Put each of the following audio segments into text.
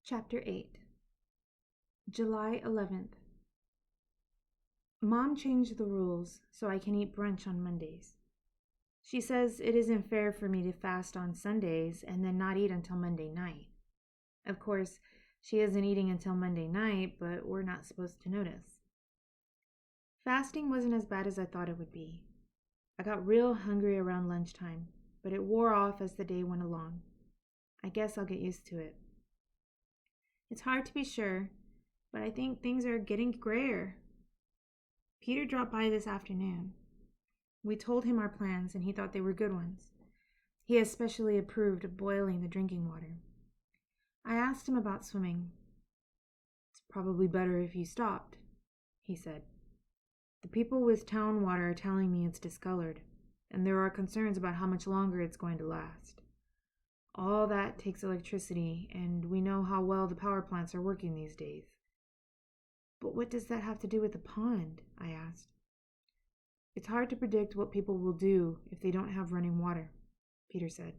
Chapter 8, July 11th. Mom changed the rules so I can eat brunch on Mondays. She says it isn't fair for me to fast on Sundays and then not eat until Monday night. Of course, she isn't eating until Monday night, but we're not supposed to notice. Fasting wasn't as bad as I thought it would be. I got real hungry around lunchtime, but it wore off as the day went along. I guess I'll get used to it. It's hard to be sure, but I think things are getting grayer. Peter dropped by this afternoon. We told him our plans, and he thought they were good ones. He especially approved of boiling the drinking water. I asked him about swimming. "It's probably better if you stopped," he said. "The people with town water are telling me it's discolored, and there are concerns about how much longer it's going to last. All that takes electricity, and we know how well the power plants are working these days." "But what does that have to do with the pond?" I asked. "It's hard to predict what people will do if they don't have running water," Peter said.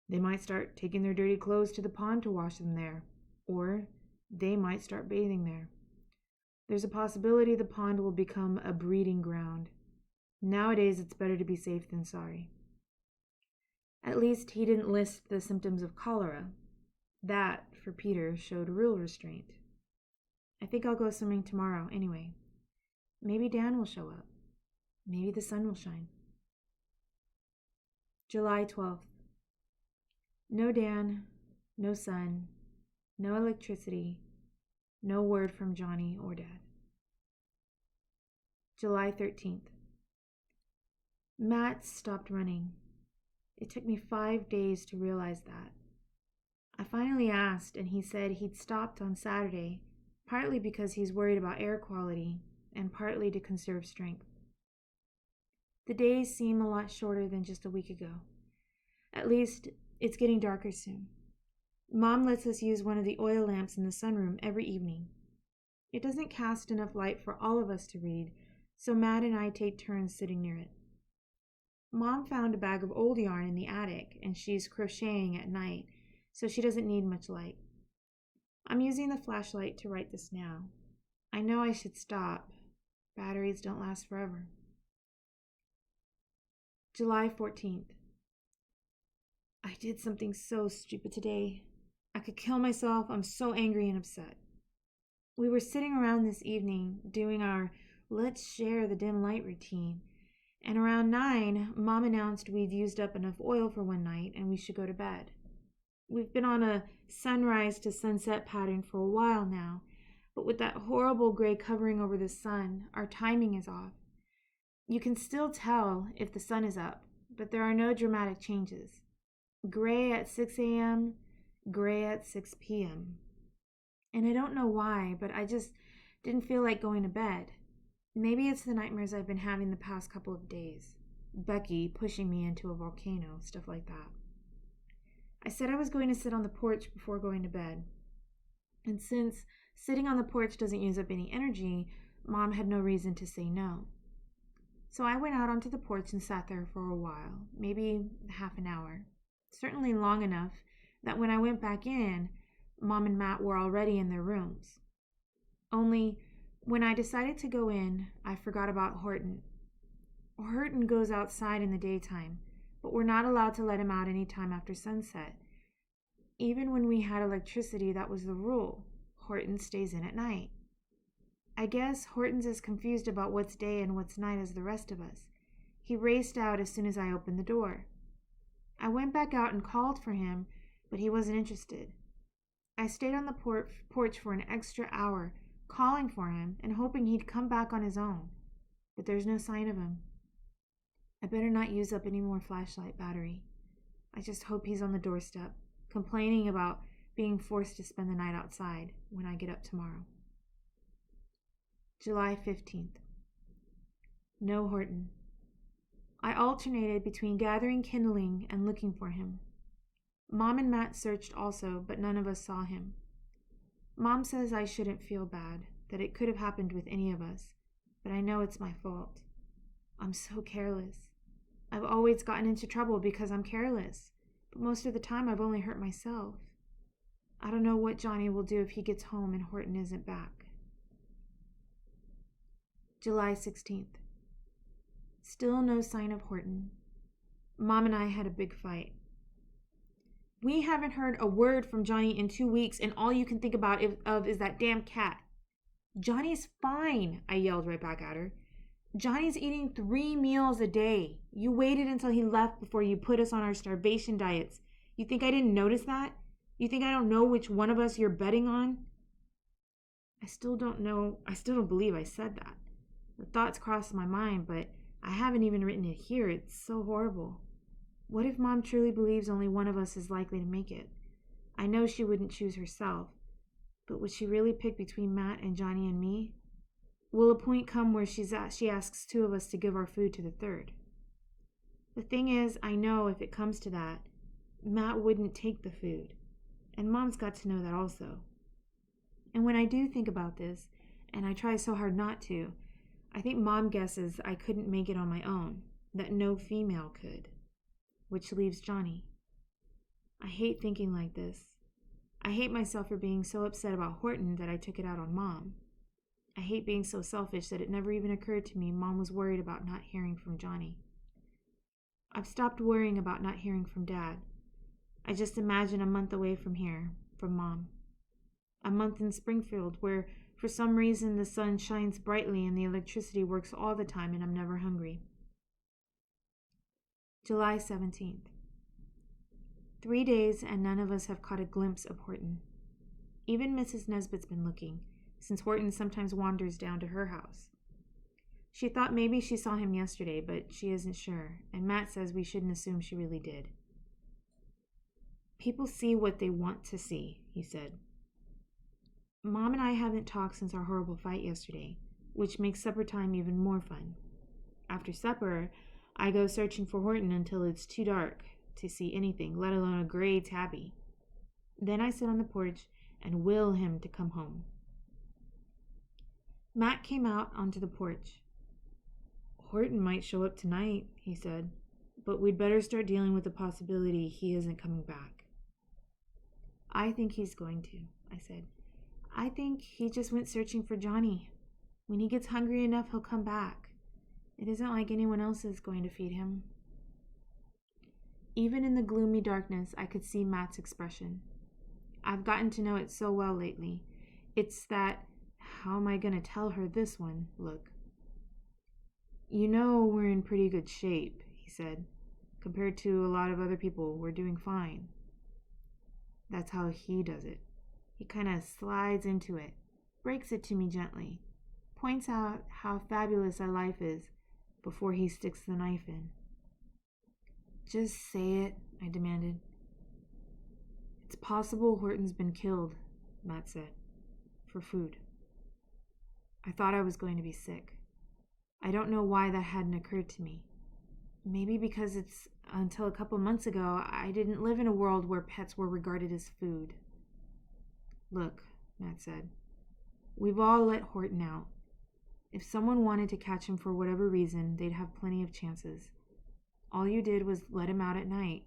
"They might start taking their dirty clothes to the pond to wash them there, or they might start bathing there. There's a possibility the pond will become a breeding ground. Nowadays, it's better to be safe than sorry." At least he didn't list the symptoms of cholera. That, for Peter, showed real restraint. I think I'll go swimming tomorrow anyway. Maybe Dan will show up. Maybe the sun will shine. July 12th. No Dan, no sun, no electricity, no word from Johnny or Dad. July 13th. Matt stopped running. It took me 5 days to realize that. I finally asked, and he said he'd stopped on Saturday, partly because he's worried about air quality, and partly to conserve strength. The days seem a lot shorter than just a week ago. At least, it's getting darker soon. Mom lets us use one of the oil lamps in the sunroom every evening. It doesn't cast enough light for all of us to read, so Matt and I take turns sitting near it. Mom found a bag of old yarn in the attic, and she's crocheting at night, so she doesn't need much light. I'm using the flashlight to write this now. I know I should stop. Batteries don't last forever. July 14th. I did something so stupid today. I could kill myself. I'm so angry and upset. We were sitting around this evening doing our let's share the dim light routine, and around 9, Mom announced we'd used up enough oil for one night and we should go to bed. We've been on a sunrise to sunset pattern for a while now, but with that horrible gray covering over the sun, our timing is off. You can still tell if the sun is up, but there are no dramatic changes. Gray at 6 a.m., gray at 6 p.m. And I don't know why, but I just didn't feel like going to bed. Maybe it's the nightmares I've been having the past couple of days. Becky pushing me into a volcano, stuff like that. I said I was going to sit on the porch before going to bed. And since sitting on the porch doesn't use up any energy, Mom had no reason to say no. So I went out onto the porch and sat there for a while, maybe half an hour. Certainly long enough that when I went back in, Mom and Matt were already in their rooms. Only, when I decided to go in, I forgot about Horton. Horton goes outside in the daytime, but we're not allowed to let him out any time after sunset. Even when we had electricity, that was the rule. Horton stays in at night. I guess Horton's as confused about what's day and what's night as the rest of us. He raced out as soon as I opened the door. I went back out and called for him, but he wasn't interested. I stayed on the porch for an extra hour, calling for him and hoping he'd come back on his own, but there's no sign of him. I better not use up any more flashlight battery. I just hope he's on the doorstep, complaining about being forced to spend the night outside when I get up tomorrow. July 15th. No Horton. I alternated between gathering kindling and looking for him. Mom and Matt searched also, but none of us saw him. Mom says I shouldn't feel bad, that it could have happened with any of us, but I know it's my fault. I'm so careless. I've always gotten into trouble because I'm careless, but most of the time I've only hurt myself. I don't know what Johnny will do if he gets home and Horton isn't back. July 16th. Still no sign of Horton. Mom and I had a big fight. We haven't heard a word from Johnny in 2 weeks, and all you can think about is that damn cat. Johnny's fine, I yelled right back at her. Johnny's eating 3 meals a day. You waited until he left before you put us on our starvation diets. You think I didn't notice that? You think I don't know which one of us you're betting on? I still don't believe I said that. The thoughts crossed my mind, but I haven't even written it here. It's so horrible. What if Mom truly believes only one of us is likely to make it? I know she wouldn't choose herself, but would she really pick between Matt and Johnny and me? Will a point come where she asks 2 of us to give our food to the 3rd? The thing is, I know if it comes to that, Matt wouldn't take the food, and Mom's got to know that also. And when I do think about this, and I try so hard not to, I think Mom guesses I couldn't make it on my own, that no female could, which leaves Johnny. I hate thinking like this. I hate myself for being so upset about Horton that I took it out on Mom. I hate being so selfish that it never even occurred to me Mom was worried about not hearing from Johnny. I've stopped worrying about not hearing from Dad. I just imagine a month away from here, from Mom. A month in Springfield where, for some reason, the sun shines brightly and the electricity works all the time and I'm never hungry. July 17th. 3 days and none of us have caught a glimpse of Horton. Even Mrs. Nesbitt's been looking, since Horton sometimes wanders down to her house. She thought maybe she saw him yesterday, but she isn't sure, and Matt says we shouldn't assume she really did. People see what they want to see, he said. Mom and I haven't talked since our horrible fight yesterday, which makes supper time even more fun. After supper, I go searching for Horton until it's too dark to see anything, let alone a gray tabby. Then I sit on the porch and will him to come home. Matt came out onto the porch. Horton might show up tonight, he said, but we'd better start dealing with the possibility he isn't coming back. I think he's going to, I said. I think he just went searching for Johnny. When he gets hungry enough, he'll come back. It isn't like anyone else is going to feed him. Even in the gloomy darkness, I could see Matt's expression. I've gotten to know it so well lately. It's that, how am I going to tell her this one, look. You know we're in pretty good shape, he said. Compared to a lot of other people, we're doing fine. That's how he does it. He kind of slides into it, breaks it to me gently, points out how fabulous our life is before he sticks the knife in. Just say it, I demanded. It's possible Horton's been killed, Matt said, for food. I thought I was going to be sick. I don't know why that hadn't occurred to me. Maybe because it's until a couple months ago, I didn't live in a world where pets were regarded as food. Look, Matt said, we've all let Horton out. If someone wanted to catch him for whatever reason, they'd have plenty of chances. All you did was let him out at night.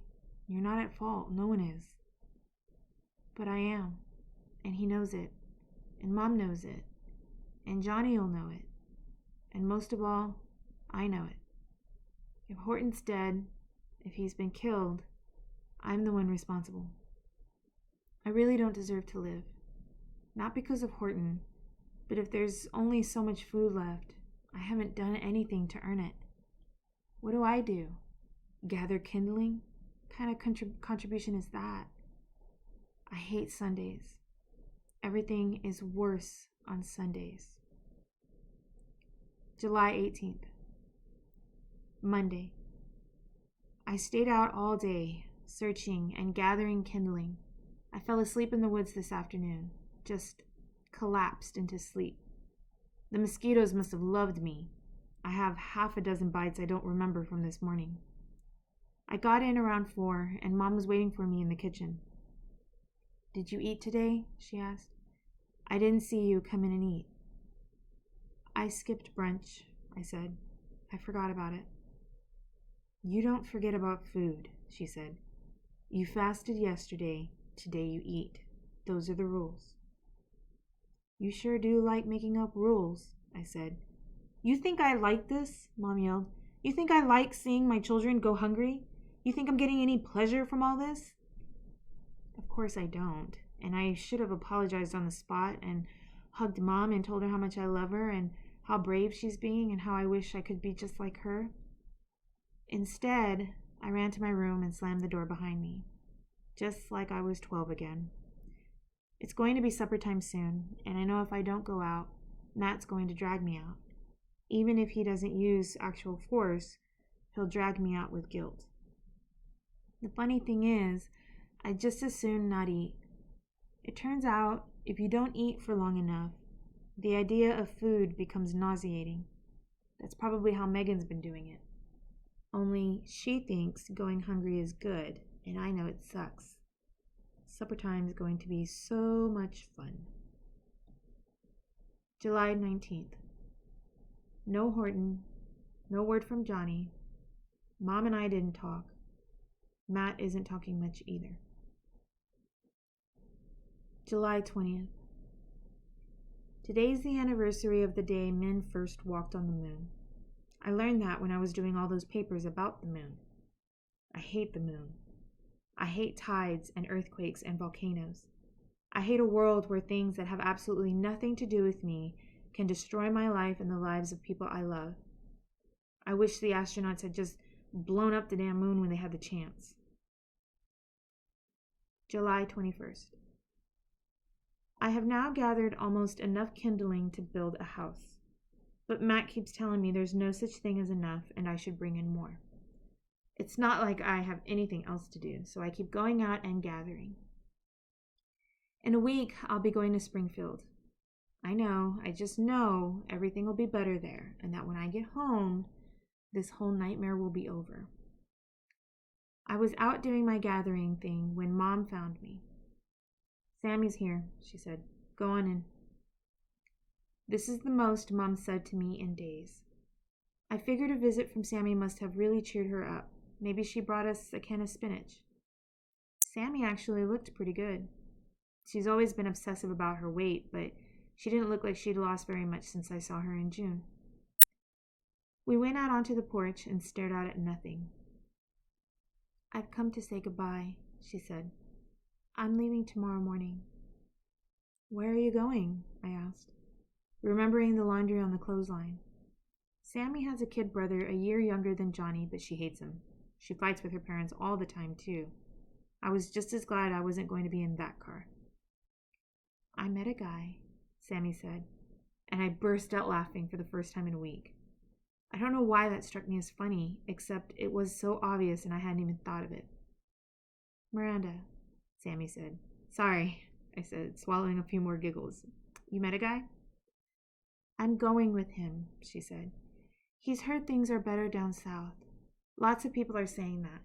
You're not at fault. No one is. But I am. And he knows it. And Mom knows it. And Johnny'll know it. And most of all, I know it. If Horton's dead, if he's been killed, I'm the one responsible. I really don't deserve to live. Not because of Horton, but if there's only so much food left, I haven't done anything to earn it. What do I do? Gather kindling? What kind of contribution is that? I hate Sundays. Everything is worse on Sundays. July 18th. Monday. I stayed out all day, searching and gathering kindling. I fell asleep in the woods this afternoon, just collapsed into sleep. The mosquitoes must have loved me. I have 6 bites I don't remember from this morning. I got in around 4, and Mom was waiting for me in the kitchen. Did you eat today? She asked. I didn't see you come in and eat. I skipped brunch, I said. I forgot about it. You don't forget about food, she said. You fasted yesterday. Today you eat. Those are the rules." "You sure do like making up rules," I said. "You think I like this?" Mom yelled. "You think I like seeing my children go hungry? You think I'm getting any pleasure from all this?" Of course I don't, and I should have apologized on the spot and hugged Mom and told her how much I love her and how brave she's being and how I wish I could be just like her. Instead, I ran to my room and slammed the door behind me, just like I was 12 again. It's going to be supper time soon, and I know if I don't go out, Matt's going to drag me out. Even if he doesn't use actual force, he'll drag me out with guilt. The funny thing is, I'd just as soon not eat. It turns out, if you don't eat for long enough, the idea of food becomes nauseating. That's probably how Megan's been doing it. Only she thinks going hungry is good, and I know it sucks. Supper time is going to be so much fun. July 19th. No Horton, no word from Johnny. Mom and I didn't talk. Matt isn't talking much either. July 20th. Today's the anniversary of the day men first walked on the moon. I learned that when I was doing all those papers about the moon. I hate the moon. I hate tides and earthquakes and volcanoes. I hate a world where things that have absolutely nothing to do with me can destroy my life and the lives of people I love. I wish the astronauts had just blown up the damn moon when they had the chance. July 21st. I have now gathered almost enough kindling to build a house. But Matt keeps telling me there's no such thing as enough and I should bring in more. It's not like I have anything else to do, so I keep going out and gathering. In a week, I'll be going to Springfield. I just know everything will be better there, and that when I get home, this whole nightmare will be over. I was out doing my gathering thing when Mom found me. "Sammy's here," she said. "Go on in." This is the most Mom said to me in days. I figured a visit from Sammy must have really cheered her up. Maybe she brought us a can of spinach. Sammy actually looked pretty good. She's always been obsessive about her weight, but she didn't look like she'd lost very much since I saw her in June. We went out onto the porch and stared out at nothing. "I've come to say goodbye," she said. "I'm leaving tomorrow morning." "Where are you going?" I asked, remembering the laundry on the clothesline. Sammy has a kid brother a year younger than Johnny, but she hates him. She fights with her parents all the time, too. I was just as glad I wasn't going to be in that car. "I met a guy," Sammy said, and I burst out laughing for the first time in a week. I don't know why that struck me as funny, except it was so obvious and I hadn't even thought of it. "Miranda," Sammy said. "Sorry," I said, swallowing a few more giggles. "You met a guy?" "I'm going with him," she said. "He's heard things are better down south. Lots of people are saying that.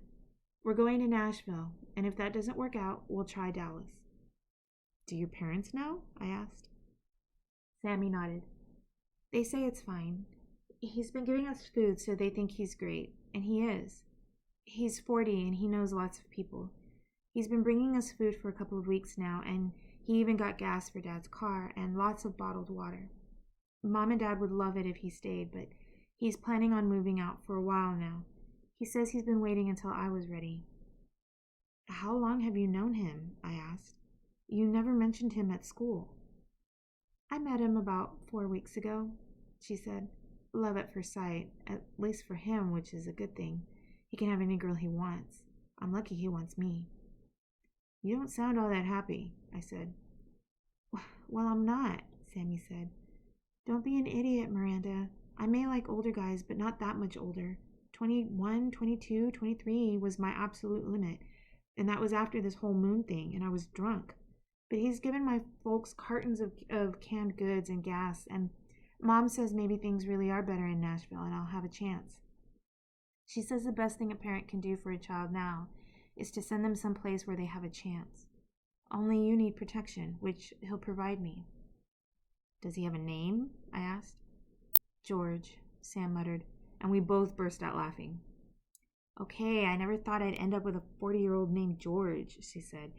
We're going to Nashville, and if that doesn't work out, we'll try Dallas." "Do your parents know?" I asked. Sammy nodded. "They say it's fine. He's been giving us food, so they think he's great, and he is. He's 40 and he knows lots of people. He's been bringing us food for a couple of weeks now, and he even got gas for Dad's car and lots of bottled water. Mom and Dad would love it if he stayed, but he's planning on moving out for a while now. He says he's been waiting until I was ready." "How long have you known him?" I asked. "You never mentioned him at school." "I met him about 4 weeks ago," she said. "Love at first sight, at least for him, which is a good thing. He can have any girl he wants. I'm lucky he wants me." "You don't sound all that happy," I said. "Well, I'm not," Sammy said. "Don't be an idiot, Miranda. I may like older guys, but not that much older. 21, 22, 23 was my absolute limit, and that was after this whole moon thing, and I was drunk. But he's given my folks cartons of canned goods and gas, and Mom says maybe things really are better in Nashville and I'll have a chance. She says the best thing a parent can do for a child now is to send them someplace where they have a chance. Only you need protection, which he'll provide me." "Does he have a name?" I asked. "George," Sam muttered, and we both burst out laughing. "Okay, I never thought I'd end up with a 40-year-old named George," she said.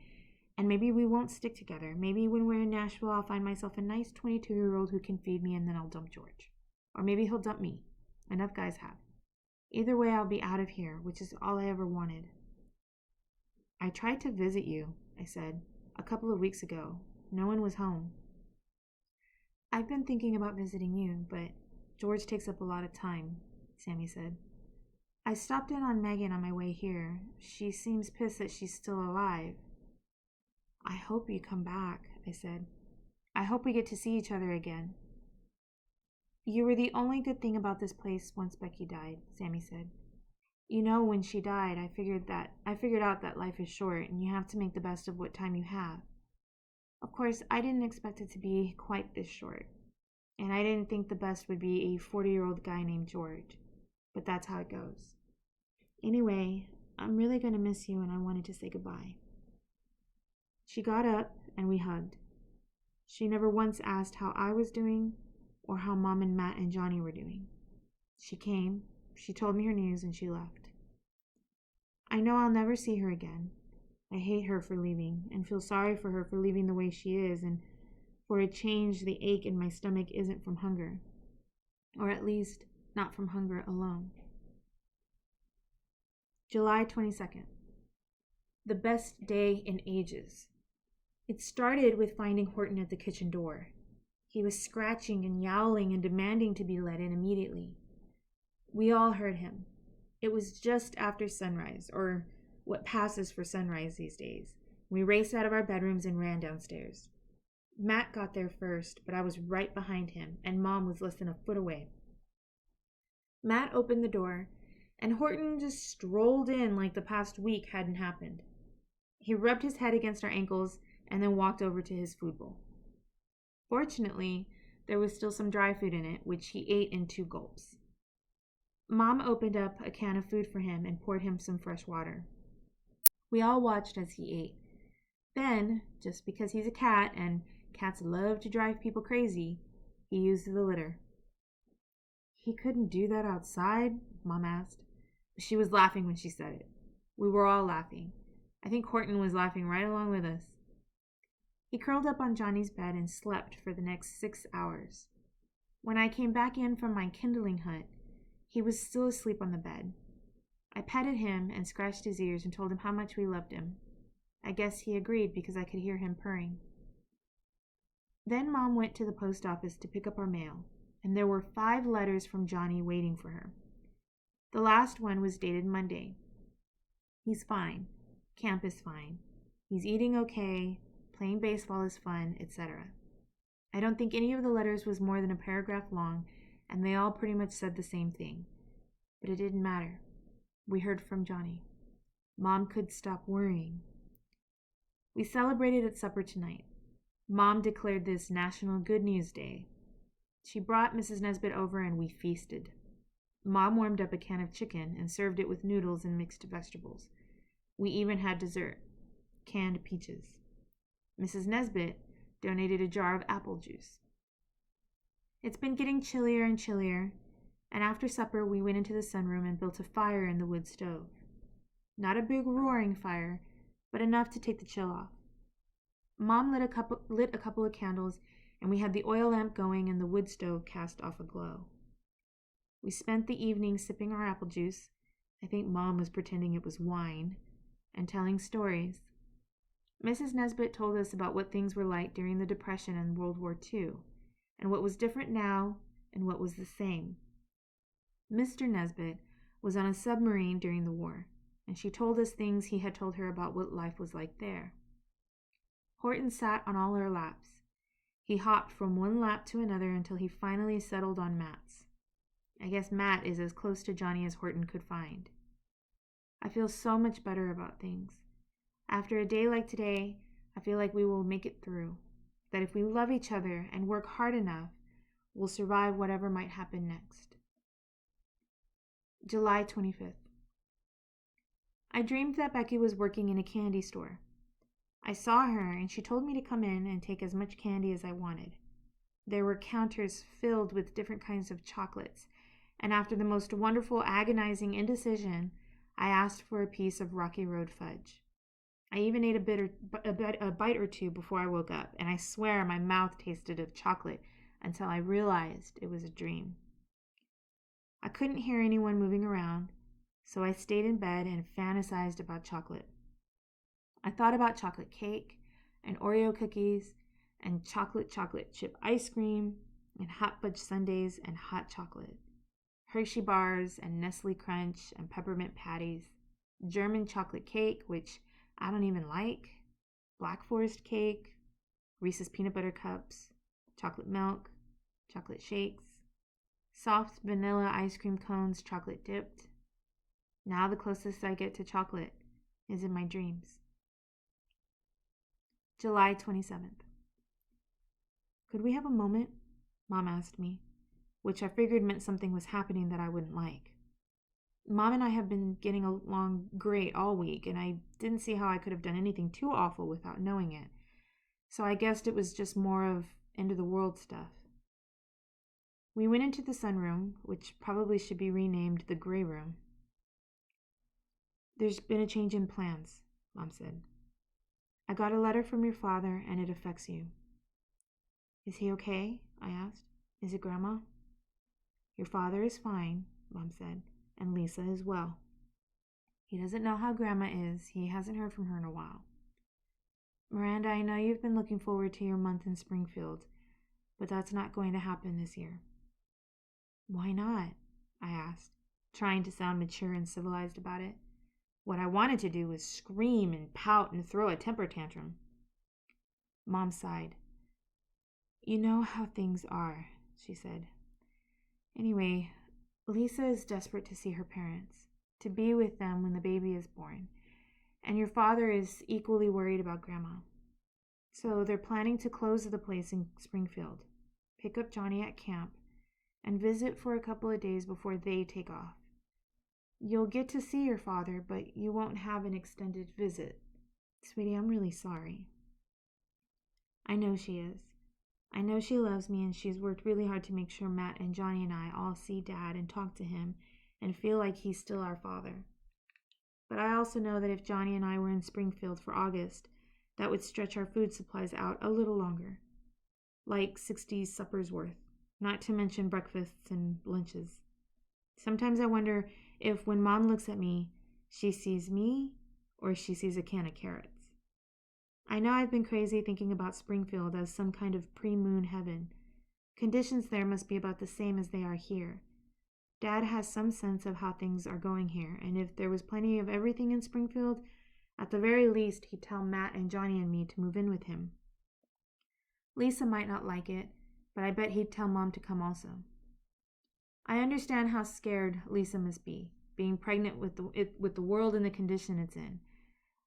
And maybe we won't stick together. Maybe when we're in Nashville, I'll find myself a nice 22-year-old who can feed me and then I'll dump George. Or maybe he'll dump me. Enough guys have. Either way, I'll be out of here, which is all I ever wanted. I tried to visit you, I said, a couple of weeks ago. No one was home. I've been thinking about visiting you, but George takes up a lot of time, Sammy said. I stopped in on Megan on my way here. She seems pissed that she's still alive. I hope you come back, I said. I hope we get to see each other again. You were the only good thing about this place once Becky died, Sammy said. You know, when she died, I figured out that life is short and you have to make the best of what time you have. Of course, I didn't expect it to be quite this short. And I didn't think the best would be a 40-year-old guy named George. But that's how it goes. Anyway, I'm really going to miss you and I wanted to say goodbye. She got up and we hugged. She never once asked how I was doing or how Mom and Matt and Johnny were doing. She came, she told me her news, and she left. I know I'll never see her again. I hate her for leaving and feel sorry for her for leaving the way she is, and for a change, the ache in my stomach isn't from hunger. Or at least, not from hunger alone. July 22nd. The best day in ages. It started with finding Horton at the kitchen door. He was scratching and yowling and demanding to be let in immediately. We all heard him. It was just after sunrise, or what passes for sunrise these days. We raced out of our bedrooms and ran downstairs. Matt got there first, but I was right behind him, and Mom was less than a foot away. Matt opened the door, and Horton just strolled in like the past week hadn't happened. He rubbed his head against our ankles and then walked over to his food bowl. Fortunately, there was still some dry food in it, which he ate in 2 gulps. Mom opened up a can of food for him and poured him some fresh water. We all watched as he ate. Then, just because he's a cat and cats love to drive people crazy, he used the litter. He couldn't do that outside? Mom asked. She was laughing when she said it. We were all laughing. I think Horton was laughing right along with us. He curled up on Johnny's bed and slept for the next 6 hours. When I came back in from my kindling hut, he was still asleep on the bed. I petted him and scratched his ears and told him how much we loved him. I guess he agreed because I could hear him purring. Then Mom went to the post office to pick up our mail, and there were 5 letters from Johnny waiting for her. The last one was dated Monday. He's fine. Camp is fine. He's eating okay. Playing baseball is fun, etc. I don't think any of the letters was more than a paragraph long, and they all pretty much said the same thing. But it didn't matter. We heard from Johnny. Mom could stop worrying. We celebrated at supper tonight. Mom declared this National Good News Day. She brought Mrs. Nesbitt over and we feasted. Mom warmed up a can of chicken and served it with noodles and mixed vegetables. We even had dessert, canned peaches. Mrs. Nesbitt donated a jar of apple juice. It's been getting chillier and chillier, and after supper we went into the sunroom and built a fire in the wood stove. Not a big roaring fire, but enough to take the chill off. Mom lit a couple of candles, and we had the oil lamp going and the wood stove cast off a glow. We spent the evening sipping our apple juice. I think Mom was pretending it was wine, and telling stories. Mrs. Nesbitt told us about what things were like during the Depression and World War II, and what was different now and what was the same. Mr. Nesbitt was on a submarine during the war, and she told us things he had told her about what life was like there. Horton sat on all our laps. He hopped from one lap to another until he finally settled on Matt's. I guess Matt is as close to Johnny as Horton could find. I feel so much better about things. After a day like today, I feel like we will make it through. That if we love each other and work hard enough, we'll survive whatever might happen next. July 25th. I dreamed that Becky was working in a candy store. I saw her and she told me to come in and take as much candy as I wanted. There were counters filled with different kinds of chocolates, and after the most wonderful, agonizing indecision, I asked for a piece of Rocky Road fudge. I even ate a bite or two before I woke up, and I swear my mouth tasted of chocolate until I realized it was a dream. I couldn't hear anyone moving around, so I stayed in bed and fantasized about chocolate. I thought about chocolate cake and Oreo cookies and chocolate chip ice cream and hot fudge sundaes and hot chocolate, Hershey bars and Nestle Crunch and peppermint patties, German chocolate cake, which I don't even like, Black Forest cake, Reese's peanut butter cups, chocolate milk, chocolate shakes, soft vanilla ice cream cones, chocolate dipped. Now the closest I get to chocolate is in my dreams. July 27th. Could we have a moment? Mom asked me, which I figured meant something was happening that I wouldn't like. Mom and I have been getting along great all week, and I didn't see how I could have done anything too awful without knowing it. So I guessed it was just more of end of the world stuff. We went into the sunroom, which probably should be renamed the gray room. There's been a change in plans, Mom said. I got a letter from your father, and it affects you. Is he okay? I asked. Is it Grandma? Your father is fine, Mom said, and Lisa is well. He doesn't know how Grandma is. He hasn't heard from her in a while. Miranda, I know you've been looking forward to your month in Springfield, but that's not going to happen this year. Why not? I asked, trying to sound mature and civilized about it. What I wanted to do was scream and pout and throw a temper tantrum. Mom sighed. You know how things are, she said. Anyway, Lisa is desperate to see her parents, to be with them when the baby is born, and your father is equally worried about Grandma. So they're planning to close the place in Springfield, pick up Johnny at camp, and visit for a couple of days before they take off. You'll get to see your father, but you won't have an extended visit. Sweetie, I'm really sorry. I know she is. I know she loves me, and she's worked really hard to make sure Matt and Johnny and I all see Dad and talk to him and feel like he's still our father. But I also know that if Johnny and I were in Springfield for August, that would stretch our food supplies out a little longer. Like 60 suppers worth, not to mention breakfasts and lunches. Sometimes I wonder if when Mom looks at me, she sees me or she sees a can of carrots. I know I've been crazy thinking about Springfield as some kind of pre-moon heaven. Conditions there must be about the same as they are here. Dad has some sense of how things are going here, and if there was plenty of everything in Springfield, at the very least he'd tell Matt and Johnny and me to move in with him. Lisa might not like it, but I bet he'd tell Mom to come also. I understand how scared Lisa must be, being pregnant with the world in the condition it's in.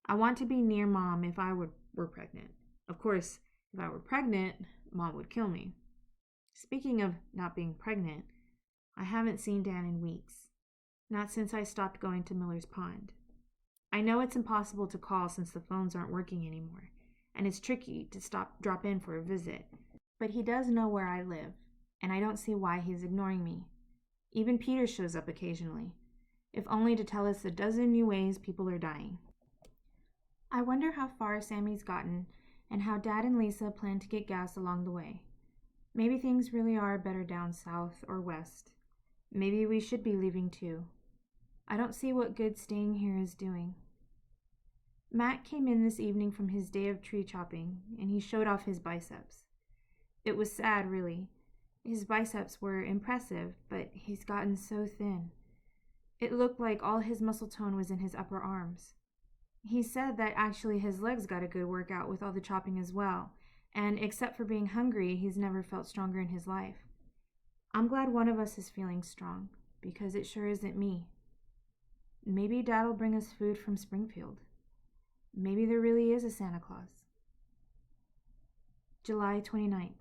I want to be near Mom if I were pregnant. Of course, if I were pregnant, Mom would kill me. Speaking of not being pregnant, I haven't seen Dan in weeks. Not since I stopped going to Miller's Pond. I know it's impossible to call since the phones aren't working anymore, and it's tricky to drop in for a visit. But he does know where I live, and I don't see why he's ignoring me. Even Peter shows up occasionally, if only to tell us a dozen new ways people are dying. I wonder how far Sammy's gotten and how Dad and Lisa plan to get gas along the way. Maybe things really are better down south or west. Maybe we should be leaving too. I don't see what good staying here is doing. Matt came in this evening from his day of tree chopping, and he showed off his biceps. It was sad, really. His biceps were impressive, but he's gotten so thin. It looked like all his muscle tone was in his upper arms. He said that actually his legs got a good workout with all the chopping as well, and except for being hungry, he's never felt stronger in his life. I'm glad one of us is feeling strong, because it sure isn't me. Maybe Dad'll bring us food from Springfield. Maybe there really is a Santa Claus. July 29th.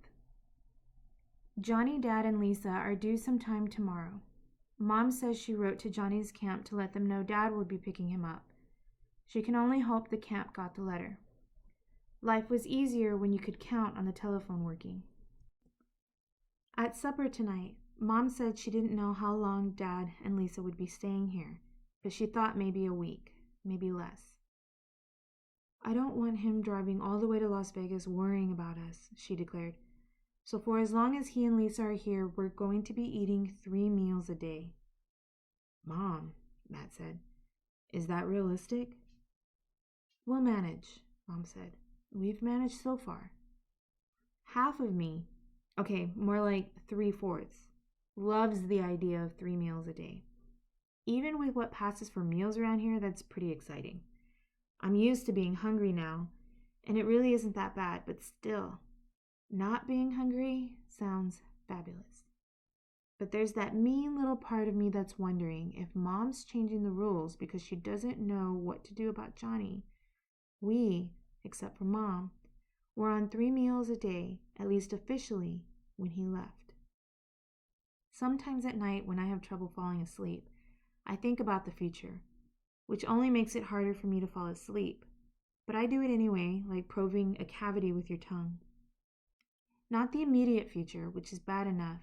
Johnny, Dad, and Lisa are due sometime tomorrow. Mom says she wrote to Johnny's camp to let them know Dad would be picking him up. She can only hope the camp got the letter. Life was easier when you could count on the telephone working. At supper tonight, Mom said she didn't know how long Dad and Lisa would be staying here, but she thought maybe a week, maybe less. I don't want him driving all the way to Las Vegas worrying about us, she declared. So for as long as he and Lisa are here, we're going to be eating 3 meals a day. Mom, Matt said, is that realistic? We'll manage, Mom said. We've managed so far. Half of me, okay, more like 3/4, loves the idea of 3 meals a day. Even with what passes for meals around here, that's pretty exciting. I'm used to being hungry now, and it really isn't that bad, but still, not being hungry sounds fabulous. But there's that mean little part of me that's wondering if Mom's changing the rules because she doesn't know what to do about Johnny. We, except for Mom, were on 3 meals a day, at least officially, when he left. Sometimes at night when I have trouble falling asleep, I think about the future, which only makes it harder for me to fall asleep. But I do it anyway, like probing a cavity with your tongue. Not the immediate future, which is bad enough,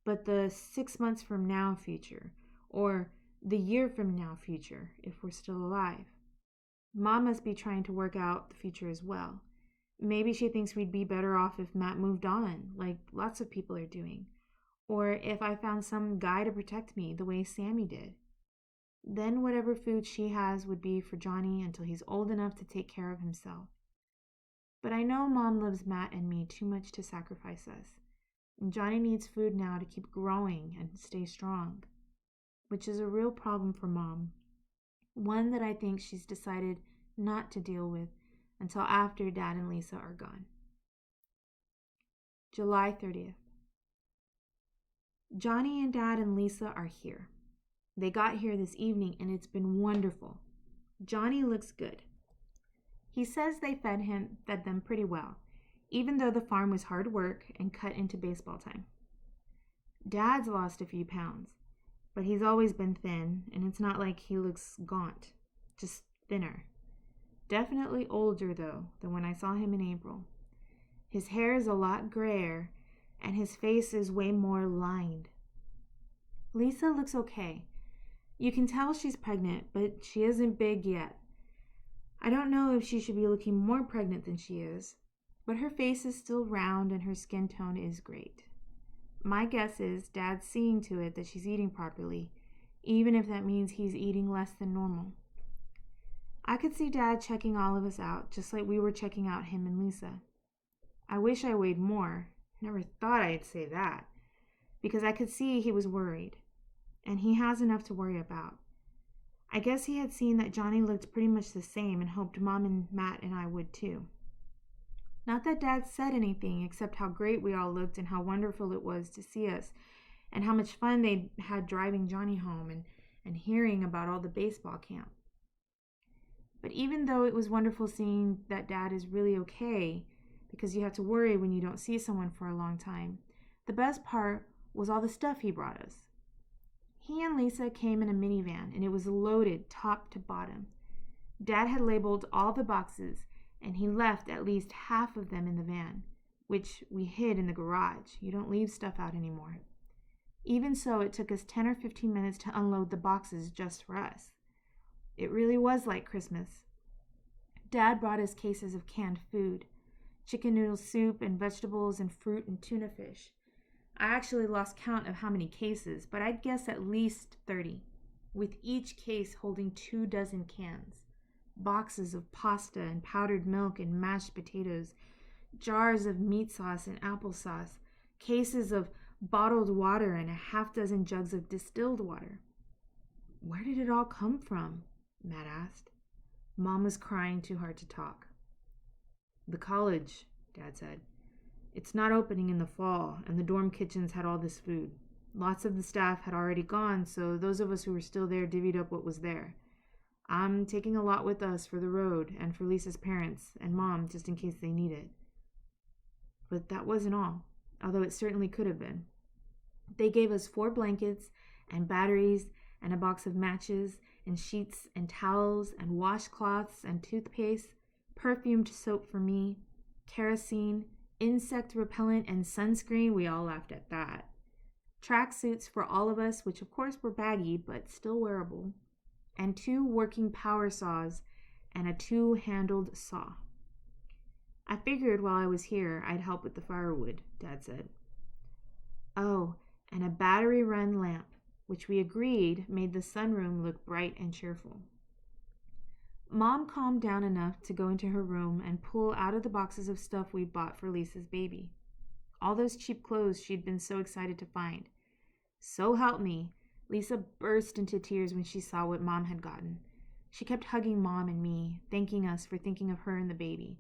but the 6 months from now future, or the year from now future, if we're still alive. Mom must be trying to work out the future as well. Maybe she thinks we'd be better off if Matt moved on, like lots of people are doing, or if I found some guy to protect me the way Sammy did. Then whatever food she has would be for Johnny until he's old enough to take care of himself. But I know Mom loves Matt and me too much to sacrifice us. And Johnny needs food now to keep growing and stay strong, which is a real problem for Mom. One that I think she's decided not to deal with until after Dad and Lisa are gone. July 30th. Johnny and Dad and Lisa are here. They got here this evening and it's been wonderful. Johnny looks good. He says they fed them pretty well, even though the farm was hard work and cut into baseball time. Dad's lost a few pounds, but he's always been thin, and it's not like he looks gaunt, just thinner. Definitely older, though, than when I saw him in April. His hair is a lot grayer, and his face is way more lined. Lisa looks okay. You can tell she's pregnant, but she isn't big yet. I don't know if she should be looking more pregnant than she is, but her face is still round and her skin tone is great. My guess is Dad's seeing to it that she's eating properly, even if that means he's eating less than normal. I could see Dad checking all of us out, just like we were checking out him and Lisa. I wish I weighed more. Never thought I'd say that, because I could see he was worried, and he has enough to worry about. I guess he had seen that Johnny looked pretty much the same and hoped Mom and Matt and I would too. Not that Dad said anything except how great we all looked and how wonderful it was to see us and how much fun they'd had driving Johnny home and hearing about all the baseball camp. But even though it was wonderful seeing that Dad is really okay, because you have to worry when you don't see someone for a long time, the best part was all the stuff he brought us. He and Lisa came in a minivan, and it was loaded top to bottom. Dad had labeled all the boxes, and he left at least half of them in the van, which we hid in the garage. You don't leave stuff out anymore. Even so, it took us 10 or 15 minutes to unload the boxes just for us. It really was like Christmas. Dad brought us cases of canned food, chicken noodle soup and vegetables and fruit and tuna fish. I actually lost count of how many cases, but I'd guess at least 30, with each case holding 24 cans, boxes of pasta and powdered milk and mashed potatoes, jars of meat sauce and applesauce, cases of bottled water and a half-dozen jugs of distilled water. Where did it all come from? Matt asked. Mom was crying too hard to talk. The college, Dad said. It's not opening in the fall, and the dorm kitchens had all this food. Lots of the staff had already gone, so those of us who were still there divvied up what was there. I'm taking a lot with us for the road and for Lisa's parents and Mom just in case they need it. But that wasn't all, although it certainly could have been. They gave us 4 blankets and batteries and a box of matches and sheets and towels and washcloths and toothpaste, perfumed soap for me, kerosene, insect repellent, and sunscreen. We all laughed at that. Track suits for all of us, which of course were baggy but still wearable, and 2 working power saws and a 2-handled saw. I figured while I was here, I'd help with the firewood, Dad said. Oh, and a battery-run lamp, which we agreed made the sunroom look bright and cheerful. Mom calmed down enough to go into her room and pull out of the boxes of stuff we'd bought for Lisa's baby. All those cheap clothes she'd been so excited to find. So help me, Lisa burst into tears when she saw what Mom had gotten. She kept hugging Mom and me, thanking us for thinking of her and the baby.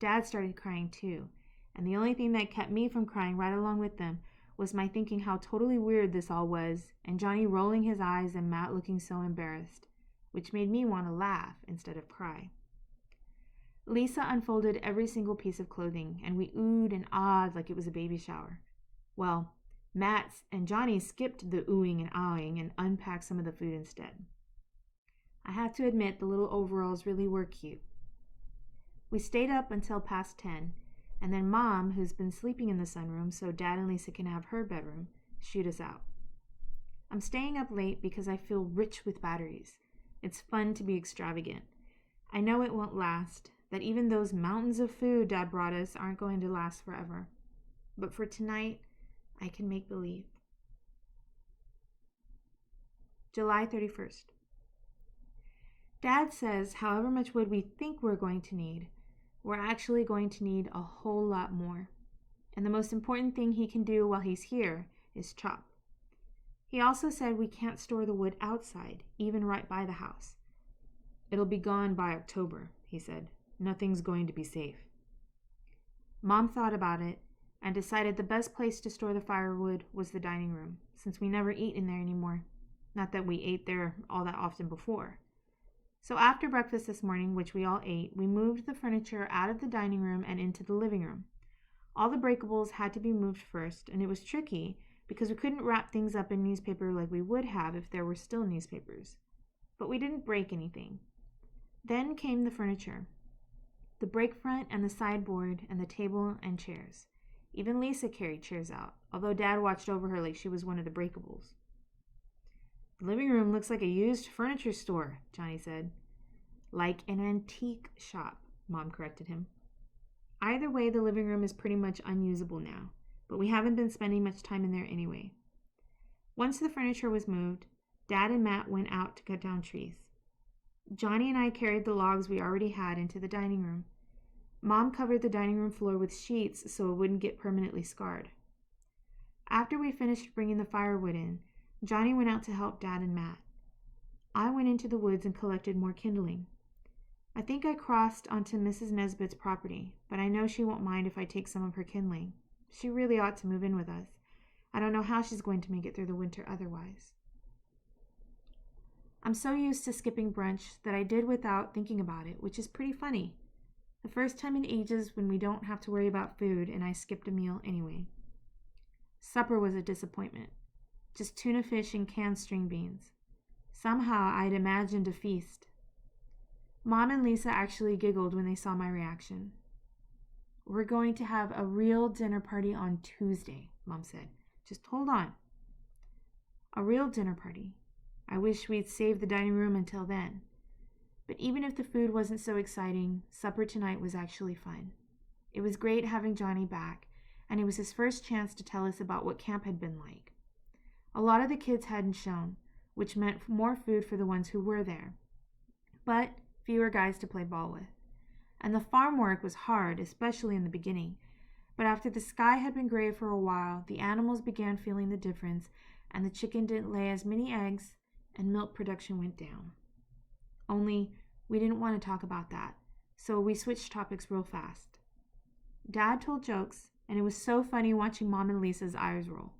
Dad started crying too, and the only thing that kept me from crying right along with them was my thinking how totally weird this all was, and Johnny rolling his eyes and Matt looking so embarrassed, which made me want to laugh instead of cry. Lisa unfolded every single piece of clothing, and we oohed and ahed like it was a baby shower. Well, Matt and Johnny skipped the oohing and ahhing and unpacked some of the food instead. I have to admit the little overalls really were cute. We stayed up until past 10, and then Mom, who's been sleeping in the sunroom so Dad and Lisa can have her bedroom, shooed us out. I'm staying up late because I feel rich with batteries. It's fun to be extravagant. I know it won't last, that even those mountains of food Dad brought us aren't going to last forever. But for tonight, I can make believe. July 31st. Dad says however much wood we think we're going to need, we're actually going to need a whole lot more. And the most important thing he can do while he's here is chop. He also said we can't store the wood outside, even right by the house. It'll be gone by October, he said. Nothing's going to be safe. Mom thought about it and decided the best place to store the firewood was the dining room, since we never eat in there anymore. Not that we ate there all that often before. So after breakfast this morning, which we all ate, we moved the furniture out of the dining room and into the living room. All the breakables had to be moved first, and it was tricky because we couldn't wrap things up in newspaper like we would have if there were still newspapers. But we didn't break anything. Then came the furniture. The break front and the sideboard and the table and chairs. Even Lisa carried chairs out, although Dad watched over her like she was one of the breakables. The living room looks like a used furniture store, Johnny said. Like an antique shop, Mom corrected him. Either way, the living room is pretty much unusable now, but we haven't been spending much time in there anyway. Once the furniture was moved, Dad and Matt went out to cut down trees. Johnny and I carried the logs we already had into the dining room. Mom covered the dining room floor with sheets so it wouldn't get permanently scarred. After we finished bringing the firewood in, Johnny went out to help Dad and Matt. I went into the woods and collected more kindling. I think I crossed onto Mrs. Nesbitt's property, but I know she won't mind if I take some of her kindling. She really ought to move in with us. I don't know how she's going to make it through the winter otherwise. I'm so used to skipping brunch that I did without thinking about it, which is pretty funny. The first time in ages when we don't have to worry about food and I skipped a meal anyway. Supper was a disappointment. Just tuna fish and canned string beans. Somehow I'd imagined a feast. Mom and Lisa actually giggled when they saw my reaction. We're going to have a real dinner party on Tuesday, Mom said. Just hold on. A real dinner party. I wish we'd saved the dining room until then. But even if the food wasn't so exciting, supper tonight was actually fun. It was great having Johnny back, and it was his first chance to tell us about what camp had been like. A lot of the kids hadn't shown, which meant more food for the ones who were there, but fewer guys to play ball with. And the farm work was hard, especially in the beginning. But after the sky had been gray for a while, the animals began feeling the difference, and the chicken didn't lay as many eggs, and milk production went down. Only, we didn't want to talk about that, so we switched topics real fast. Dad told jokes, and it was so funny watching Mom and Lisa's eyes roll.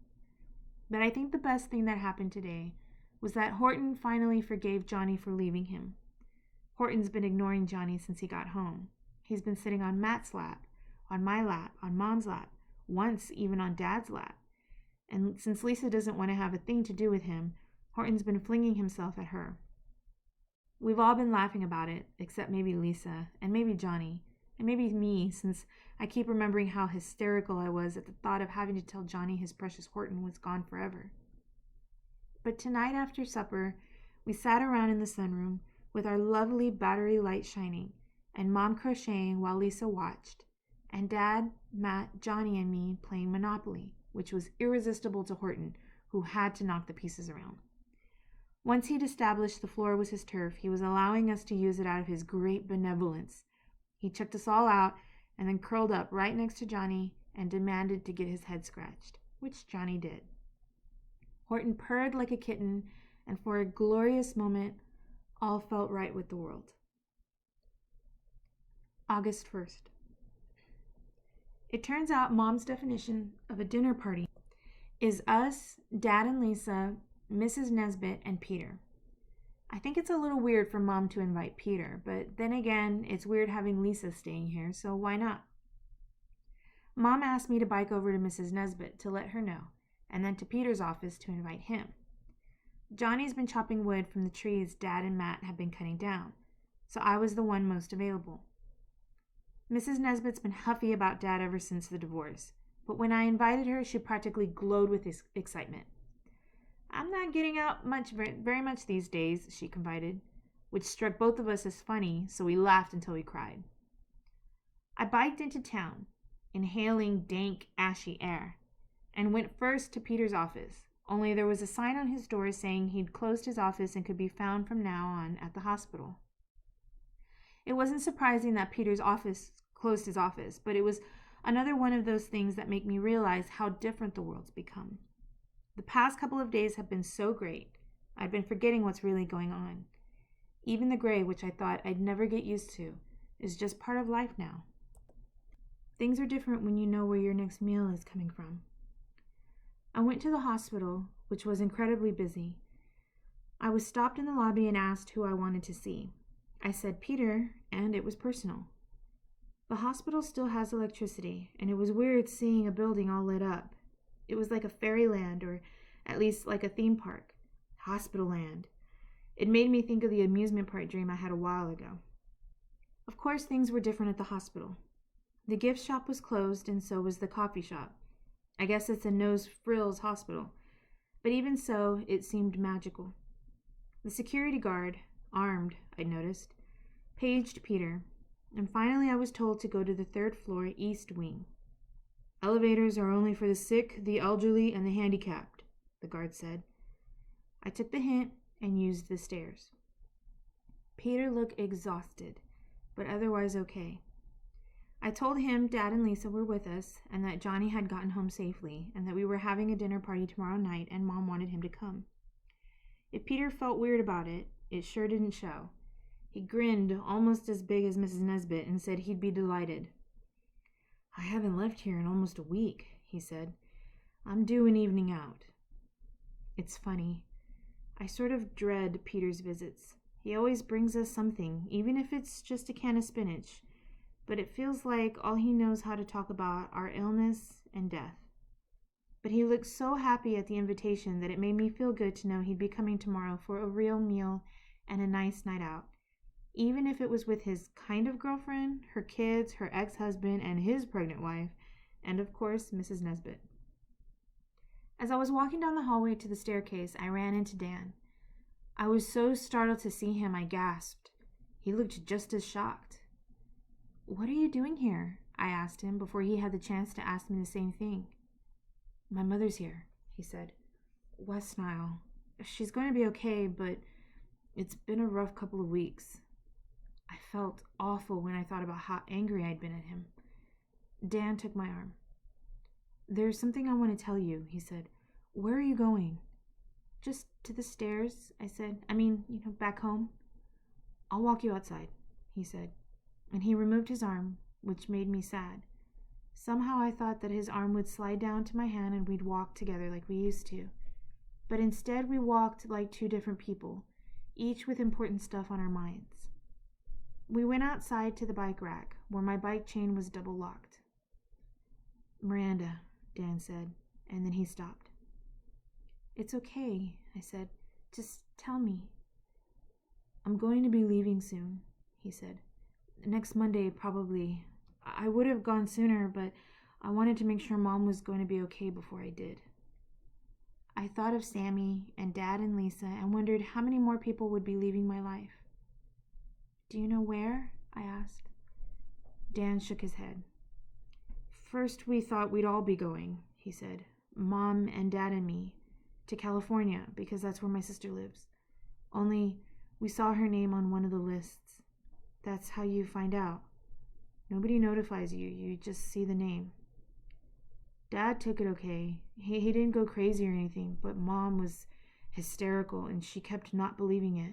But I think the best thing that happened today was that Horton finally forgave Johnny for leaving him. Horton's been ignoring Johnny since he got home. He's been sitting on Matt's lap, on my lap, on Mom's lap, once even on Dad's lap. And since Lisa doesn't want to have a thing to do with him, Horton's been flinging himself at her. We've all been laughing about it, except maybe Lisa, and maybe Johnny, and maybe me, since I keep remembering how hysterical I was at the thought of having to tell Johnny his precious Horton was gone forever. But tonight after supper, we sat around in the sunroom, with our lovely battery light shining, and Mom crocheting while Lisa watched, and Dad, Matt, Johnny, and me playing Monopoly, which was irresistible to Horton, who had to knock the pieces around. Once he'd established the floor was his turf, he was allowing us to use it out of his great benevolence. He checked us all out and then curled up right next to Johnny and demanded to get his head scratched, which Johnny did. Horton purred like a kitten, and for a glorious moment, all felt right with the world. August 1st. It turns out Mom's definition of a dinner party is us, Dad and Lisa, Mrs. Nesbit, and Peter. I think it's a little weird for Mom to invite Peter, but then again, it's weird having Lisa staying here, so why not? Mom asked me to bike over to Mrs. Nesbit to let her know, and then to Peter's office to invite him. Johnny's been chopping wood from the trees Dad and Matt have been cutting down, so I was the one most available. Mrs. Nesbit's been huffy about Dad ever since the divorce, but when I invited her, she practically glowed with excitement. "I'm not getting out very much these days," she confided, which struck both of us as funny, so we laughed until we cried. I biked into town, inhaling dank, ashy air, and went first to Peter's office, only there was a sign on his door saying he'd closed his office and could be found from now on at the hospital. It wasn't surprising that Peter's office closed his office, but it was another one of those things that make me realize how different the world's become. The past couple of days have been so great, I'd been forgetting what's really going on. Even the gray, which I thought I'd never get used to, is just part of life now. Things are different when you know where your next meal is coming from. I went to the hospital, which was incredibly busy. I was stopped in the lobby and asked who I wanted to see. I said Peter, and it was personal. The hospital still has electricity, and it was weird seeing a building all lit up. It was like a fairyland, or at least like a theme park. Hospital land. It made me think of the amusement park dream I had a while ago. Of course, things were different at the hospital. The gift shop was closed, and so was the coffee shop. I guess it's a no-frills hospital. But even so, it seemed magical. The security guard, armed, I noticed, paged Peter, and finally I was told to go to the third floor east wing. "Elevators are only for the sick, the elderly, and the handicapped," the guard said. I took the hint and used the stairs. Peter looked exhausted, but otherwise okay. I told him Dad and Lisa were with us, and that Johnny had gotten home safely, and that we were having a dinner party tomorrow night, and Mom wanted him to come. If Peter felt weird about it, it sure didn't show. He grinned almost as big as Mrs. Nesbit and said he'd be delighted. "I haven't left here in almost a week," he said. "I'm due an evening out." It's funny. I sort of dread Peter's visits. He always brings us something, even if it's just a can of spinach. But it feels like all he knows how to talk about are illness and death. But he looked so happy at the invitation that it made me feel good to know he'd be coming tomorrow for a real meal and a nice night out, even if it was with his kind of girlfriend, her kids, her ex-husband, and his pregnant wife, and of course, Mrs. Nesbit. As I was walking down the hallway to the staircase, I ran into Dan. I was so startled to see him, I gasped. He looked just as shocked. "What are you doing here?" I asked him before he had the chance to ask me the same thing. "My mother's here," he said. "West Nile. She's going to be okay, but it's been a rough couple of weeks." I felt awful when I thought about how angry I'd been at him. Dan took my arm. "There's something I want to tell you," he said. "Where are you going?" "Just to the stairs," I said. Back home." "I'll walk you outside," he said. And he removed his arm, which made me sad. Somehow I thought that his arm would slide down to my hand and we'd walk together like we used to. But instead we walked like two different people, each with important stuff on our minds. We went outside to the bike rack, where my bike chain was double locked. "Miranda," Dan said, and then he stopped. "It's okay," I said. "Just tell me." "I'm going to be leaving soon," he said. "Next Monday, probably. I would have gone sooner, but I wanted to make sure Mom was going to be okay before I did." I thought of Sammy and Dad and Lisa and wondered how many more people would be leaving my life. Do you know where? I asked. Dan shook his head. First, we thought we'd all be going, he said. Mom and Dad and me. To California, because that's where my sister lives. Only, we saw her name on one of the lists. That's how you find out. Nobody notifies you, you just see the name. Dad took it okay. He didn't go crazy or anything, but Mom was hysterical and she kept not believing it.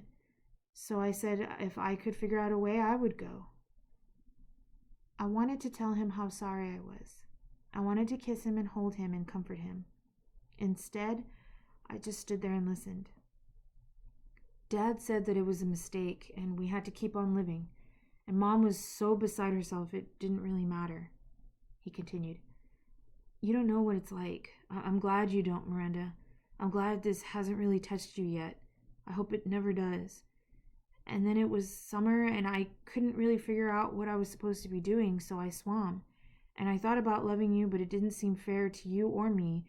So I said if I could figure out a way, I would go. I wanted to tell him how sorry I was. I wanted to kiss him and hold him and comfort him. Instead, I just stood there and listened. Dad said that it was a mistake and we had to keep on living. And Mom was so beside herself it didn't really matter. He continued. You don't know what it's like. I'm glad you don't, Miranda. I'm glad this hasn't really touched you yet. I hope it never does. And then it was summer and I couldn't really figure out what I was supposed to be doing, so I swam. And I thought about loving you, but it didn't seem fair to you or me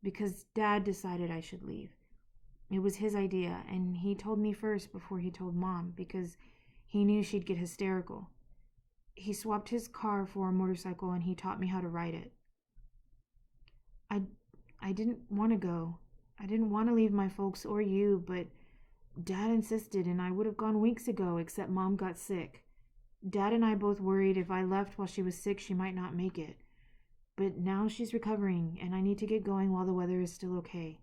because Dad decided I should leave. It was his idea, and he told me first before he told Mom because he knew she'd get hysterical. He swapped his car for a motorcycle and he taught me how to ride it. I didn't want to go. I didn't want to leave my folks or you, but Dad insisted and I would have gone weeks ago except Mom got sick. Dad and I both worried if I left while she was sick she might not make it. But now she's recovering and I need to get going while the weather is still okay.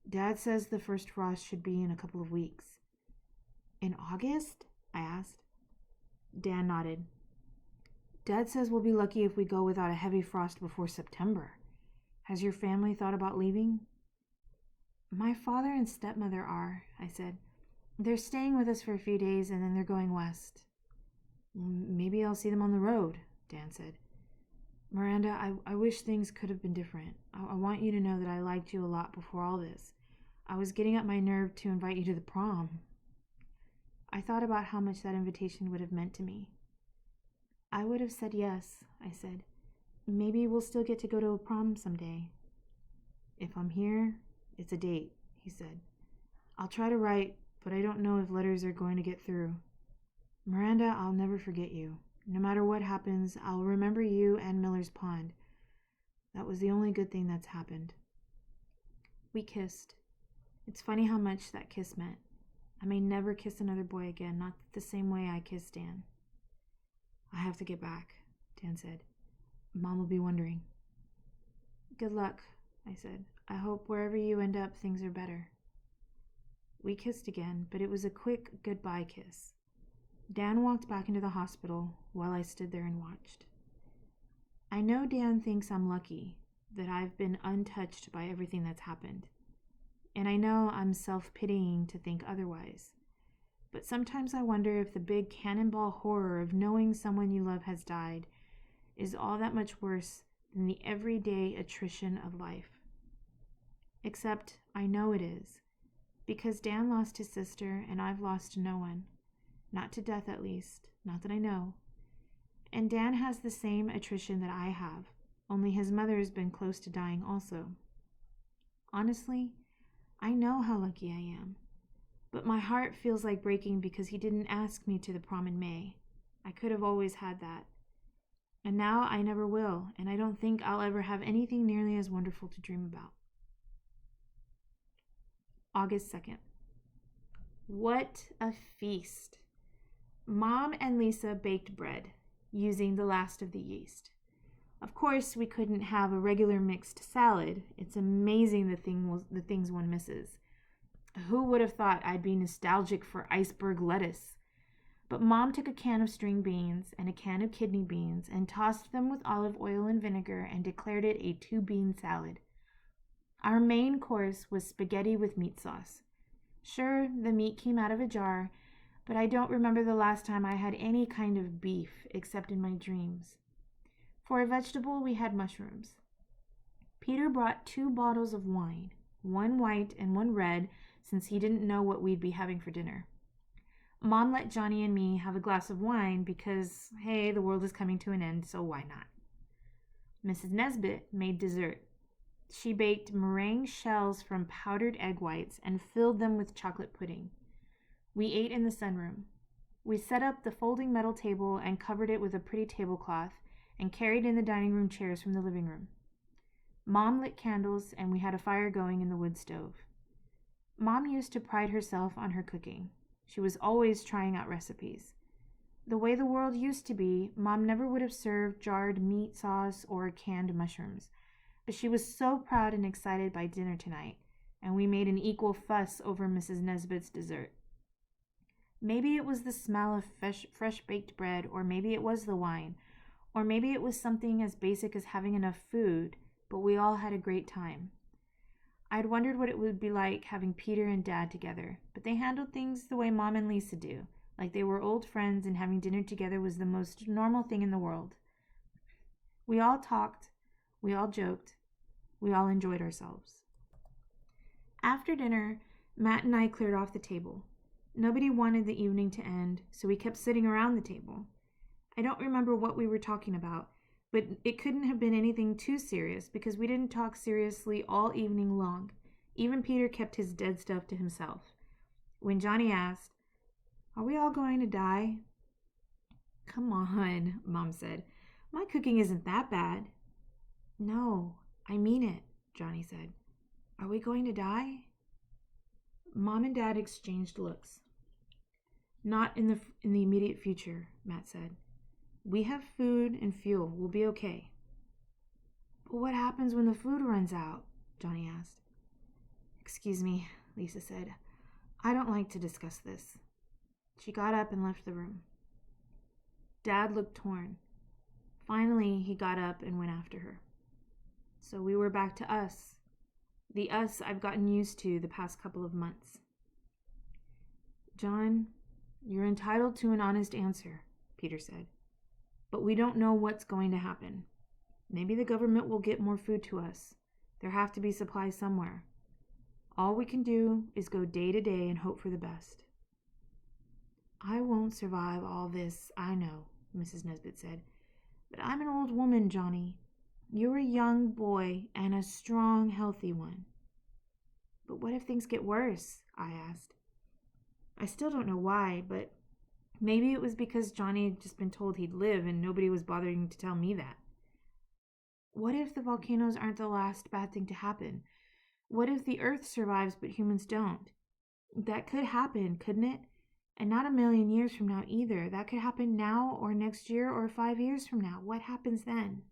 Dad says the first frost should be in a couple of weeks. In August? I asked. Dan nodded. Dad says we'll be lucky if we go without a heavy frost before September. Has your family thought about leaving? My father and stepmother are, I said. They're staying with us for a few days and then they're going west. Maybe I'll see them on the road, Dan said. Miranda, I wish things could have been different. I want you to know that I liked you a lot before all this. I was getting up my nerve to invite you to the prom. I thought about how much that invitation would have meant to me. I would have said yes, I said. Maybe we'll still get to go to a prom someday. If I'm here, it's a date, he said. I'll try to write, but I don't know if letters are going to get through. Miranda, I'll never forget you. No matter what happens, I'll remember you and Miller's Pond. That was the only good thing that's happened. We kissed. It's funny how much that kiss meant. I may never kiss another boy again, not the same way I kissed Dan. I have to get back, Dan said. Mom will be wondering. Good luck, I said. I hope wherever you end up, things are better. We kissed again, but it was a quick goodbye kiss. Dan walked back into the hospital while I stood there and watched. I know Dan thinks I'm lucky, that I've been untouched by everything that's happened. And I know I'm self-pitying to think otherwise. But sometimes I wonder if the big cannonball horror of knowing someone you love has died is all that much worse than the everyday attrition of life. Except I know it is, because Dan lost his sister and I've lost no one. Not to death at least, not that I know. And Dan has the same attrition that I have, only his mother has been close to dying also. Honestly, I know how lucky I am. But my heart feels like breaking because he didn't ask me to the prom in May. I could have always had that. And now I never will, and I don't think I'll ever have anything nearly as wonderful to dream about. August 2nd. What a feast! Mom and Lisa baked bread, using the last of the yeast. Of course, we couldn't have a regular mixed salad. It's amazing the things one misses. Who would have thought I'd be nostalgic for iceberg lettuce? But Mom took a can of string beans and a can of kidney beans and tossed them with olive oil and vinegar and declared it a 2-bean salad. Our main course was spaghetti with meat sauce. Sure, the meat came out of a jar, but I don't remember the last time I had any kind of beef except in my dreams. For a vegetable, we had mushrooms. Peter brought 2 bottles of wine, one white and one red, since he didn't know what we'd be having for dinner. Mom let Johnny and me have a glass of wine because, hey, the world is coming to an end, so why not? Mrs. Nesbit made dessert. She baked meringue shells from powdered egg whites and filled them with chocolate pudding. We ate in the sunroom. We set up the folding metal table and covered it with a pretty tablecloth and carried in the dining room chairs from the living room. Mom lit candles and we had a fire going in the wood stove. Mom used to pride herself on her cooking. She was always trying out recipes. The way the world used to be, Mom never would have served jarred meat sauce or canned mushrooms. But she was so proud and excited by dinner tonight, and we made an equal fuss over Mrs. Nesbitt's dessert. Maybe it was the smell of fresh baked bread, or maybe it was the wine, or maybe it was something as basic as having enough food, but we all had a great time. I'd wondered what it would be like having Peter and Dad together, but they handled things the way Mom and Lisa do, like they were old friends and having dinner together was the most normal thing in the world. We all talked, we all joked, we all enjoyed ourselves. After dinner, Matt and I cleared off the table. Nobody wanted the evening to end, so we kept sitting around the table. I don't remember what we were talking about, but it couldn't have been anything too serious because we didn't talk seriously all evening long. Even Peter kept his dead stuff to himself. When Johnny asked, "Are we all going to die?" "Come on," Mom said. "My cooking isn't that bad." "No, I mean it," Johnny said. "Are we going to die?" Mom and Dad exchanged looks. "Not in the immediate future," Matt said. "We have food and fuel. We'll be okay." "But what happens when the food runs out?" Johnny asked. "Excuse me," Lisa said. "I don't like to discuss this." She got up and left the room. Dad looked torn. Finally, he got up and went after her. So we were back to us. The us I've gotten used to the past couple of months. "John, you're entitled to an honest answer," Peter said. "But we don't know what's going to happen. Maybe the government will get more food to us. There have to be supplies somewhere. All we can do is go day to day and hope for the best." "I won't survive all this, I know," Mrs. Nesbitt said. "But I'm an old woman, Johnny. You're a young boy and a strong, healthy one." "But what if things get worse?" I asked. I still don't know why, but maybe it was because Johnny had just been told he'd live and nobody was bothering to tell me that. What if the volcanoes aren't the last bad thing to happen? What if the Earth survives but humans don't? That could happen, couldn't it? And not a million years from now either. That could happen now or next year or 5 years from now. What happens then?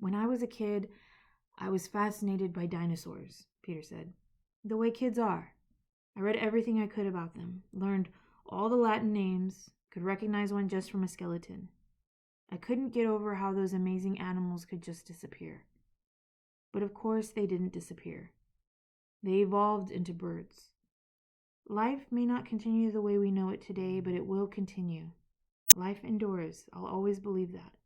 "When I was a kid, I was fascinated by dinosaurs," Peter said. "The way kids are. I read everything I could about them, learned all the Latin names, could recognize one just from a skeleton. I couldn't get over how those amazing animals could just disappear. But of course they didn't disappear. They evolved into birds. Life may not continue the way we know it today, but it will continue. Life endures. I'll always believe that."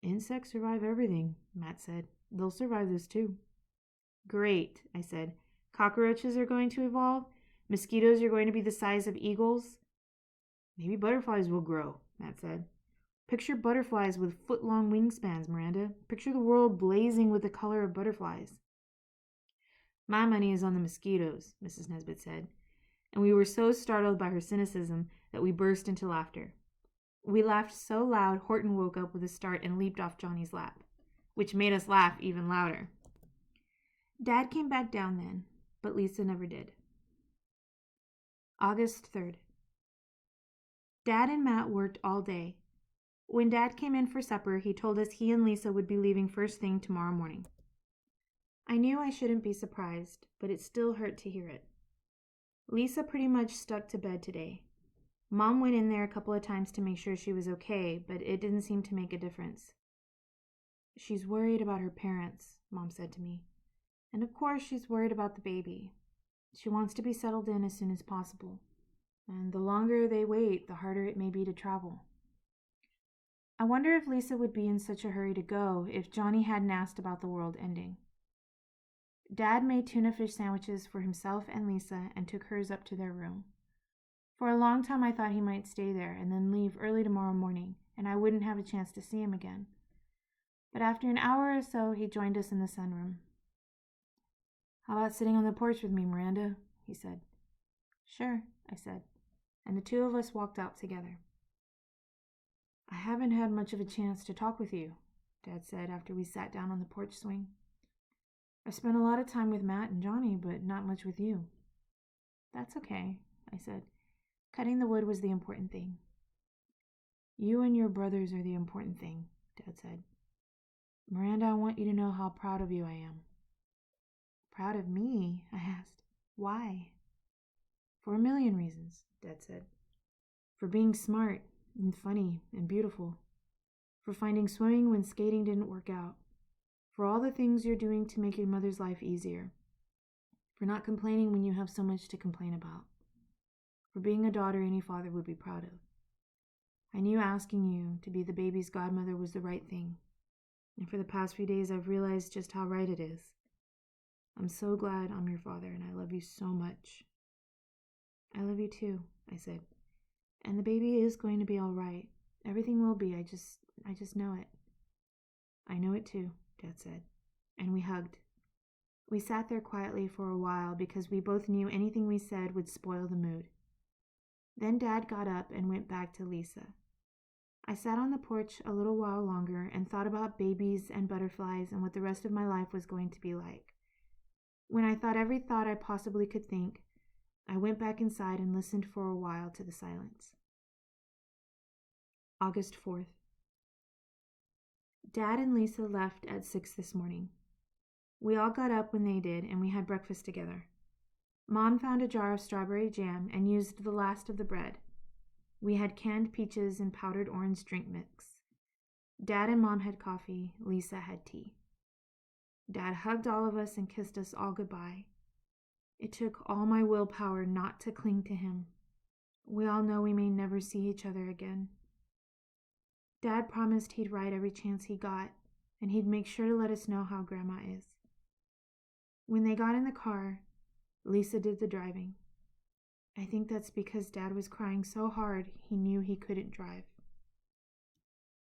"Insects survive everything," Matt said. "They'll survive this too." "Great," I said. "Cockroaches are going to evolve? Mosquitoes are going to be the size of eagles?" "Maybe butterflies will grow," Matt said. "Picture butterflies with foot-long wingspans, Miranda. Picture the world blazing with the color of butterflies." "My money is on the mosquitoes," Mrs. Nesbitt said, and we were so startled by her cynicism that we burst into laughter. We laughed so loud Horton woke up with a start and leaped off Johnny's lap, which made us laugh even louder. Dad came back down then, but Lisa never did. August 3rd. Dad and Matt worked all day. When Dad came in for supper, he told us he and Lisa would be leaving first thing tomorrow morning. I knew I shouldn't be surprised, but it still hurt to hear it. Lisa pretty much stuck to bed today. Mom went in there a couple of times to make sure she was okay, but it didn't seem to make a difference. "She's worried about her parents," Mom said to me. "And of course she's worried about the baby. She wants to be settled in as soon as possible. And the longer they wait, the harder it may be to travel." I wonder if Lisa would be in such a hurry to go if Johnny hadn't asked about the world ending. Dad made tuna fish sandwiches for himself and Lisa and took hers up to their room. For a long time I thought he might stay there and then leave early tomorrow morning, and I wouldn't have a chance to see him again. But after an hour or so, he joined us in the sunroom. "How about sitting on the porch with me, Miranda?" he said. "Sure," I said. and the two of us walked out together. "I haven't had much of a chance to talk with you," Dad said after we sat down on the porch swing. "I've spent a lot of time with Matt and Johnny, but not much with you." "That's okay," I said. "Cutting the wood was the important thing." "You and your brothers are the important thing," Dad said. "Miranda, I want you to know how proud of you I am." "Proud of me?" I asked. "Why?" "For a million reasons," Dad said. "For being smart and funny and beautiful. For finding swimming when skating didn't work out. For all the things you're doing to make your mother's life easier. For not complaining when you have so much to complain about. For being a daughter any father would be proud of. I knew asking you to be the baby's godmother was the right thing. And for the past few days, I've realized just how right it is. I'm so glad I'm your father, and I love you so much." "I love you too," I said. "And the baby is going to be all right. Everything will be. I just know it." "I know it too," Dad said. And we hugged. We sat there quietly for a while because we both knew anything we said would spoil the mood. Then Dad got up and went back to Lisa. I sat on the porch a little while longer and thought about babies and butterflies and what the rest of my life was going to be like. When I thought every thought I possibly could think, I went back inside and listened for a while to the silence. August 4th. Dad and Lisa left at 6 this morning. We all got up when they did, and we had breakfast together. Mom found a jar of strawberry jam and used the last of the bread. We had canned peaches and powdered orange drink mix. Dad and Mom had coffee. Lisa had tea. Dad hugged all of us and kissed us all goodbye. It took all my willpower not to cling to him. We all know we may never see each other again. Dad promised he'd write every chance he got, and he'd make sure to let us know how Grandma is. When they got in the car, Lisa did the driving. I think that's because Dad was crying so hard he knew he couldn't drive.